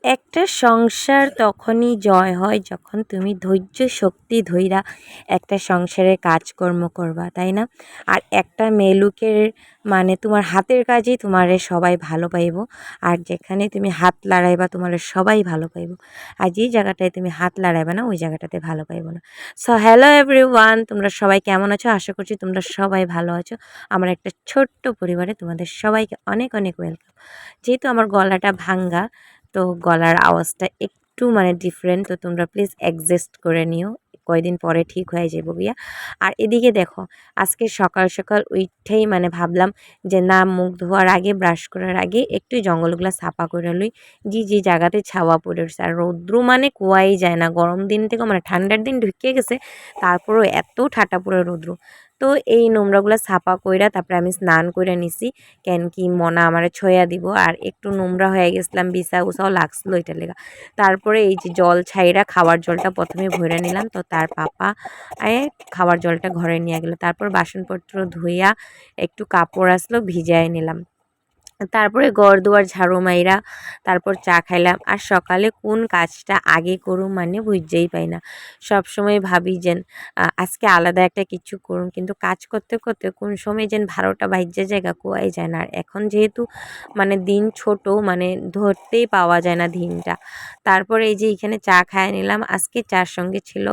একটা সংসার তখনই জয় হয় যখন তুমি ধৈর্য শক্তি ধইরা একটা সংসারে কাজকর্ম করবা, তাই না? আর একটা মেয়েলোকের মানে তোমার হাতের কাজেই তোমারে সবাই ভালো পাইব। আর যেখানে তুমি হাত লাড়াইবা তোমারে সবাই ভালো পাইব। আর যেই জায়গাটায় তুমি হাত লাড়াইবা না ওই জায়গাটাতে ভালো পাইব না। সো হ্যালো এভরিওয়ান, তোমরা সবাই কেমন আছো? আশা করছি তোমরা সবাই ভালো আছো। আমার একটা ছোট্ট পরিবারে তোমাদের সবাইকে অনেক অনেক ওয়েলকাম। যেহেতু আমার গলাটা ভাঙ্গা, তো গলার আওয়াজটা একটু মানে ডিফারেন্ট, তো তোমরা প্লিজ অ্যাডজাস্ট করে নিও, কয়দিন পরে ঠিক হয়ে যাবো গিয়া। আর এদিকে দেখো, আজকে সকাল সকাল উইঠাই মানে ভাবলাম যে না, মুখ ধোয়ার আগে ব্রাশ করার আগে একটু জঙ্গলগুলা সাফা করে লই, যে জায়গাতে ছাওয়া পড়ে উঠছে। আর রৌদ্র মানে কুয়াই যায় না, গরম দিন থেকে মানে ঠান্ডার দিন ঢুকে গেছে, তারপরেও এত ঠাটা পড়ে রৌদ্র। তো এই নোংরাগুলো সাফা কইরা তারপরে আমি স্নান করে নিছি, কেন কি মনা আমারে ছয়া দিব। আর একটু নোংরা হয়ে গেছিলাম, বিছা উছাও লাগছিল এটা লেগা। তারপরে এই যে জল ছাইরা খাওয়ার জলটা প্রথমে ভরে নিলাম, তো তার পাপা খাওয়ার জলটা ঘরে নিয়ে গেল। তারপর বাসনপত্র ধুইয়া একটু কাপড় আসলো ভিজায় নিলাম। তারপরে ঘর দুয়ার ঝাড়ু মাইরা তারপর চা খাইলাম। আর সকালে কোন কাজটা আগে করুম মানে বুঝতেই পাই না। সবসময় ভাবি যেন আজকে আলাদা একটা কিছু করুম, কিন্তু কাজ করতে করতে কোন সময় যেন 12টা বাইজা জায়গা কোয়াই যায় না। আর এখন যেহেতু মানে দিন ছোট, মানে ধরতেই পাওয়া যায় না দিনটা। তারপরে এই যে এখানে চা খাইয়ে নিলাম। আজকে চার সঙ্গে ছিল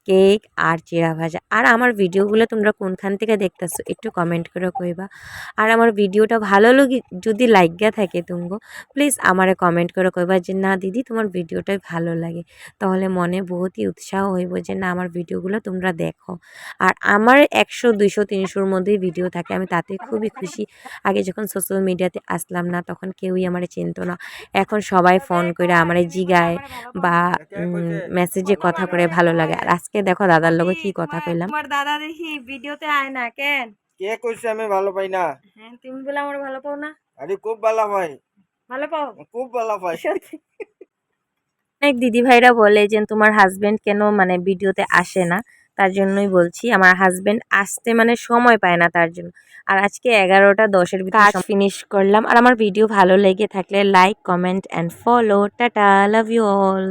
কেক আর চিড়া ভাজা। আর আমার ভিডিওগুলো তোমরা কোনখান থেকে দেখতেছো একটু কমেন্ট করে কইবা। আর আমার ভিডিওটা ভালো লাগে যদি লাইগা থাকে তুমগো, প্লিজ আমারে কমেন্ট করে কইবা যে না দিদি তোমার ভিডিওটাই ভালো লাগে। তাহলে মনে বহুতই উৎসাহ হইব যে না আমার ভিডিওগুলো তোমরা দেখো। আর আমার 100 200 300-র মধ্যেই ভিডিও থাকে, আমি তাতে খুবই খুশি। আগে যখন সোশ্যাল মিডিয়াতে আসলাম না তখন কেউই আমারে চিনতো না, এখন সবাই ফোন করে আমারে জিগায় বা মেসেজে কথা করে ভালো লাগে। আর আজকে দেখো দাদার লগে কি কথা কইলাম। তোমার দাদা দেখি ভিডিওতে আয় না কেন? কে কইছে আমি ভালো পাই না? হ্যাঁ, তুমি বলে আমার ভালো পাও না? আরে খুব ভালো পাই, ভালো পাও? খুব ভালো পাই। সত্যি? অনেক দিদি ভাইরা বলে যে তোমার হাজবেন্ড কেন মানে ভিডিওতে আসে না, তার জন্যই বলছি। আমার হাজবেন্ড আসতে মানে সময় পায় না, তার জন্য। আর আজকে 11টা 10-এর ভিতরে কাজ ফিনিশ করলাম। আর আমার ভিডিও ভালো লেগে থাকলে like comment and follow. Tata, love you all.